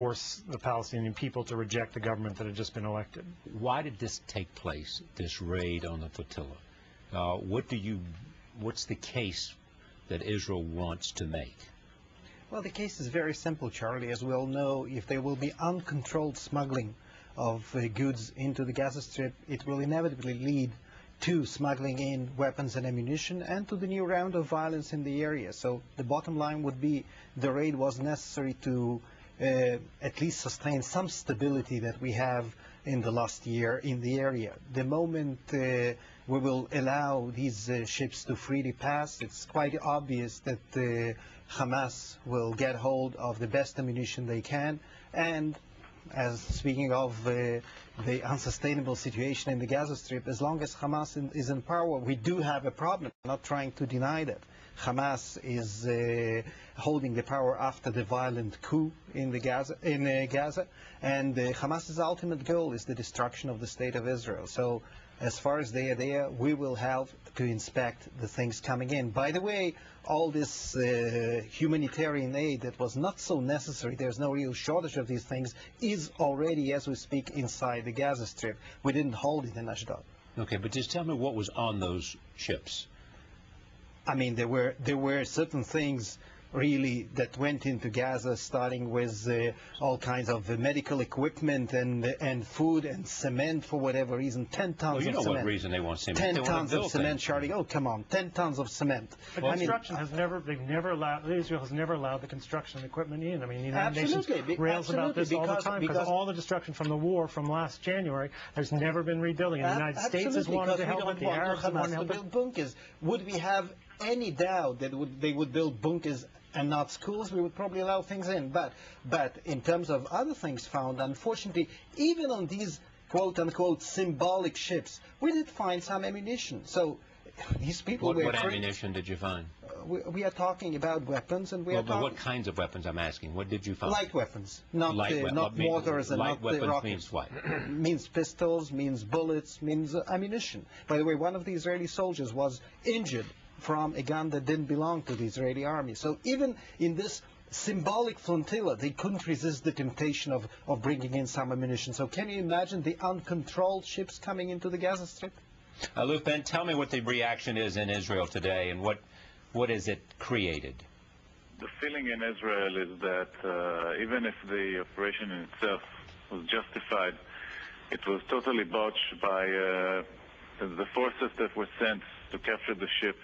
force the Palestinian people to reject the government that had just been elected. Why did this take place, this raid on the flotilla? What's the case that Israel wants to make? Well, the case is very simple, Charlie. As we all know, if there will be uncontrolled smuggling of goods into the Gaza Strip, it will inevitably lead to smuggling in weapons and ammunition and to the new round of violence in the area. So the bottom line would be the raid was necessary to at least sustain some stability that we have in the last year in the area. The moment we will allow these ships to freely pass, it's quite obvious that Hamas will get hold of the best ammunition they can. And as speaking of the unsustainable situation in the Gaza Strip, as long as Hamas is in power, we do have a problem. I'm not trying to deny that. Hamas is holding the power after the violent coup in Gaza, and Hamas's ultimate goal is the destruction of the state of Israel. So as far as they are there, we will have to inspect the things coming in. By the way, all this humanitarian aid that was not so necessary, there's no real shortage of these things, is already, as we speak, inside the Gaza Strip. We didn't hold it in Ashdod. Okay, but just tell me what was on those ships. I mean, there were certain things really that went into Gaza, starting with all kinds of medical equipment and food and cement for whatever reason. 10 tons well, you of know cement. What reason they want cement. 10 tons of cement, Charlie. Oh, come on, 10 tons of cement. But construction has never, Israel has never allowed the construction equipment in. I mean, the United Nations rails about this all the time because all the destruction from the war from last January, there's never been rebuilding. And the United States has wanted to help it, the Arabs have wanted to help it. Bunkers. Would we have any doubt that they would build bunkers and not schools? We would probably allow things in. But in terms of other things found, unfortunately, even on these quote-unquote symbolic ships, we did find some ammunition. So these people were... What ammunition did you find? We are talking about weapons, and we are talking... What kinds of weapons, I'm asking? What did you find? Light weapons, not mortars and not weapons rockets. Means what? Means pistols, means bullets, means ammunition. By the way, one of the Israeli soldiers was injured from a gun that didn't belong to the Israeli army. So even in this symbolic flotilla, they couldn't resist the temptation of bringing in some ammunition. So can you imagine the uncontrolled ships coming into the Gaza Strip? Aluf Ben, tell me what the reaction is in Israel today and what has it created? The feeling in Israel is that even if the operation in itself was justified, it was totally botched by the forces that were sent to capture the ship